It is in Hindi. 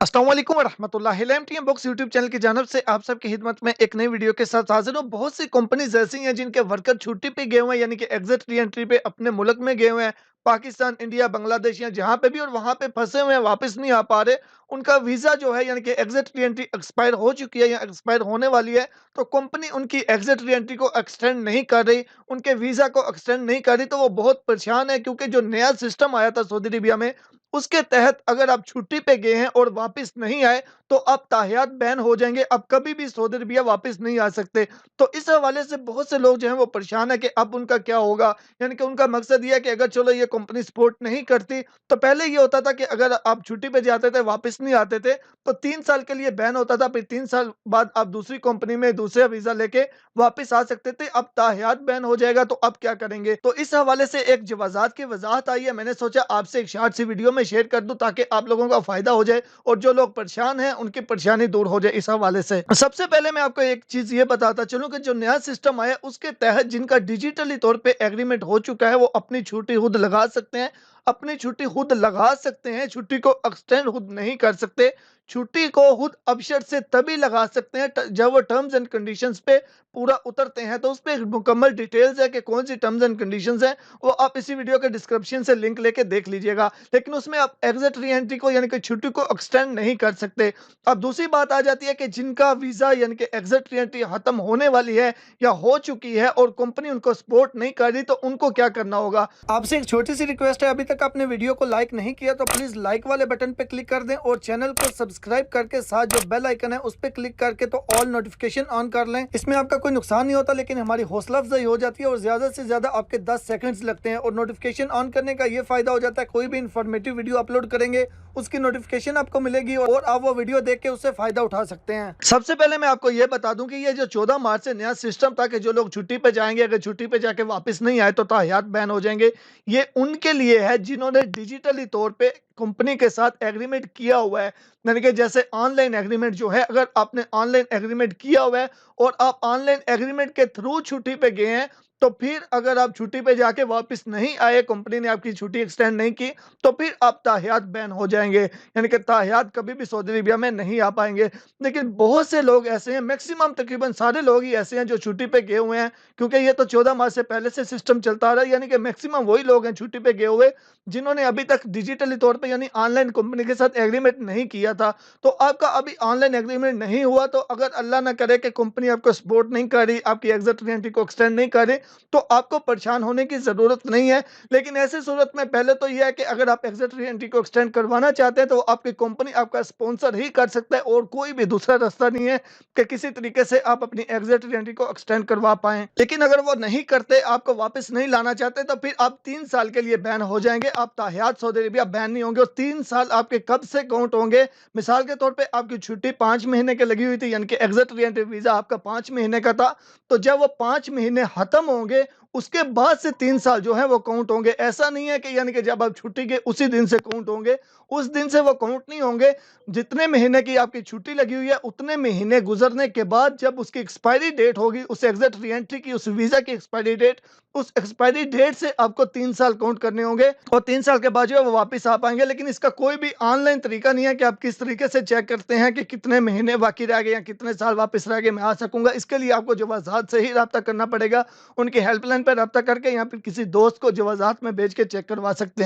अस्सलाम वालेकुम रहमतुल्लाहि एलएमटीएम बुक्स यूट्यूब चैनल की जानिब से आप सबकी खिदमत में एक नई वीडियो के साथ हाजिर हूँ। बहुत सी कंपनीज ऐसी हैं जिनके वर्कर छुट्टी पे गए हुए हैं, यानी कि एग्जिट री एंट्री पे अपने मुल्क में गए हुए हैं, पाकिस्तान, इंडिया, बांग्लादेश या जहाँ पे भी, और वहाँ पे फंसे हुए हैं, वापस नहीं आ पा रहे। उनका वीजा जो है यानी कि एग्जिट री एंट्री एक्सपायर हो चुकी है या एक्सपायर होने वाली है, तो कंपनी उनकी एग्जिट री एंट्री को एक्सटेंड नहीं कर रही, उनके वीजा को एक्सटेंड नहीं कर रही, तो वो बहुत परेशान है, क्योंकि जो नया सिस्टम आया था सऊदी अरेबिया में, उसके तहत अगर आप छुट्टी पे गए हैं और वापस नहीं आए, तो आप ताहियात बैन हो जाएँगे, अब कभी भी सऊदी अरबिया वापस नहीं आ सकते। तो इस हवाले से बहुत से लोग जो हैं वो परेशान हैं कि अब उनका क्या होगा? यानी कि उनका मकसद ये है कि अगर चलो ये कंपनी सपोर्ट नहीं करती, तो पहले ये होता था कि अगर आप छुट्टी पे जाते थे, वापस नहीं आते थे, तो 3 साल के लिए बैन होता था, फिर 3 साल बाद आप दूसरी कंपनी में दूसरा वीज़ा लेके वापस आ सकते थे। अब ताहियात बैन हो जाएगा, तो अब क्या करेंगे? तो इस हवाले से एक जवाज़ात की वज़ाहत आई है, मैंने सोचा आपसे एक शॉर्ट सी वीडियो में शेयर कर दूँ, ताकि आप लोगों का फ़ायदा हो जाए और जो लोग परेशान हैं उनकी परेशानी दूर हो जाए इस हवाले से। सबसे पहले मैं आपको एक चीज़ ये बताता चलूँ कि जो नया सिस्टम आया उसके तहत जिनका डिजिटली तौर पे एग्रीमेंट हो चुका है, वो अपनी छुट्टी खुद लगा सकते हैं। अपनी छुट्टी खुद लगा सकते हैं, छुट्टी को एक्सटेंड खुद नहीं कर सकते। छुट्टी को खुद अबशर से तभी लगा सकते हैं जब वो टर्म्स एंड कंडीशंस पे पूरा उतरते हैं। तो उस पे मुकम्मल डिटेल्स है कि कौन सी टर्म्स एंड कंडीशंस हैं, वो आप इसी वीडियो के डिस्क्रिप्शन से लिंक लेके देख लीजिएगा। लेकिन उसमें आप एग्जिट री एंट्री को यानी कि छुट्टी को एक्सटेंड नहीं कर सकते। अब दूसरी बात आ जाती है कि जिनका वीज़ा यानी कि एग्जिट री एंट्री खत्म होने वाली है या हो चुकी है और कंपनी उनको सपोर्ट नहीं कर रही, तो उनको क्या करना होगा? आपसे एक छोटी सी रिक्वेस्ट है, अभी तक आपने वीडियो को लाइक नहीं किया तो प्लीज लाइक वाले बटन पे क्लिक कर दें और चैनल को सब्सक्राइब करके साथ जो बेल आइकन है उस पर क्लिक करके तो ऑल नोटिफिकेशन ऑन कर लें। इसमें आपका कोई नुकसान नहीं होता, लेकिन हमारी हौसला अफजाई हो जाती है और ज्यादा से ज्यादा आपके 10 सेकंड्स लगते हैं। और नोटिफिकेशन ऑन करने का ये फायदा हो जाता है, कोई भी इंफॉर्मेटिव वीडियो अपलोड करेंगे उसकी नोटिफिकेशन आपको मिलेगी और आप वो वीडियो देख के उससे फायदा उठा सकते हैं। सबसे पहले मैं आपको ये बता दूं कि ये जो 14 मार्च से नया सिस्टम था कि जो लोग छुट्टी पे जाएंगे, अगर छुट्टी पे जाके वापस नहीं आए तो ताहियात बैन हो जाएंगे, ये उनके लिए है जिन्होंने डिजिटली तौर पे कंपनी के साथ एग्रीमेंट किया हुआ है। यानी कि जैसे ऑनलाइन एग्रीमेंट जो है, अगर आपने ऑनलाइन एग्रीमेंट किया हुआ है और आप ऑनलाइन एग्रीमेंट के थ्रू छुट्टी पे गए हैं, तो फिर अगर आप छुट्टी पे जाके वापस नहीं आए, कंपनी ने आपकी छुट्टी एक्सटेंड नहीं की, तो फिर आप ताहियात बैन हो जाएंगे, यानी कि ताहियात कभी भी सऊदी अरेबिया में नहीं आ पाएंगे। लेकिन बहुत से लोग ऐसे हैं, मैक्सिमम तकरीबन सारे लोग ही ऐसे हैं जो छुट्टी पे गए हुए हैं, क्योंकि ये तो 14 मार्च से पहले से सिस्टम चलता आ रहा है। यानी कि मैक्सिमम वही लोग हैं छुट्टी पे गए हुए जिन्होंने अभी तक डिजिटली तौर पे यानी ऑनलाइन कंपनी के साथ एग्रीमेंट नहीं किया था। तो आपका अभी ऑनलाइन एग्रीमेंट नहीं हुआ, तो अगर अल्लाह ना करे कि कंपनी आपको सपोर्ट नहीं कर रही, आपकी एग्जिट वारंटी को एक्सटेंड नहीं कर रही, तो आपको परेशान होने की ज़रूरत नहीं है। लेकिन ऐसी सूरत में पहले तो यह है कि अगर आप एग्जिट वारंटी को एक्सटेंड करवाना चाहते हैं, तो आपकी कंपनी आपका स्पॉन्सर ही कर सकता है और कोई भी दूसरा रास्ता नहीं है कि किसी तरीके से आप अपनी एग्जिट वारंटी को एक्सटेंड करवा पाएं। लेकिन अगर वो नहीं करते, आपको वापस नहीं लाना चाहते, तो फिर आप 3 साल के लिए बैन हो जाएंगे। आप ताहियात सऊदी अरेबिया बैन नहीं होंगे और 3 साल आपके कब से काउंट होंगे? मिसाल के तौर पे आपकी छुट्टी 5 महीने की लगी हुई थी, यानी कि एग्जिट री-एंट्री वीज़ा आपका 5 महीने का था, तो जब वो 5 महीने खत्म होंगे, उसके बाद से 3 साल जो है वो काउंट होंगे। ऐसा नहीं है कि यानी कि जब आप छुट्टी के उसी दिन से काउंट होंगे, उस दिन से वो काउंट नहीं होंगे। जितने महीने की आपकी छुट्टी लगी हुई है, उतने महीने गुजरने के बाद जब उसकी एक्सपायरी डेट होगी, उस एग्जिट री-एंट्री की, उस वीज़ा की एक्सपायरी डेट, उस एक्सपायरी डेट से आपको 3 साल काउंट करने होंगे और 3 साल के बाद जो है वो वापस आ पाएंगे। लेकिन इसका कोई भी ऑनलाइन तरीका नहीं है कि आप किस तरीके से चेक करते हैं कि कितने महीने बाकी रह गए या कितने साल वापस रह गए, मैं आ सकूंगा। इसके लिए आपको जो वजाहत से ही रब्ता करना पड़ेगा, उनकी हेल्पलाइन पर रब्ता करके या फिर किसी दोस्त को जो वजाहत में भेज के चेक करवा सकते हैं।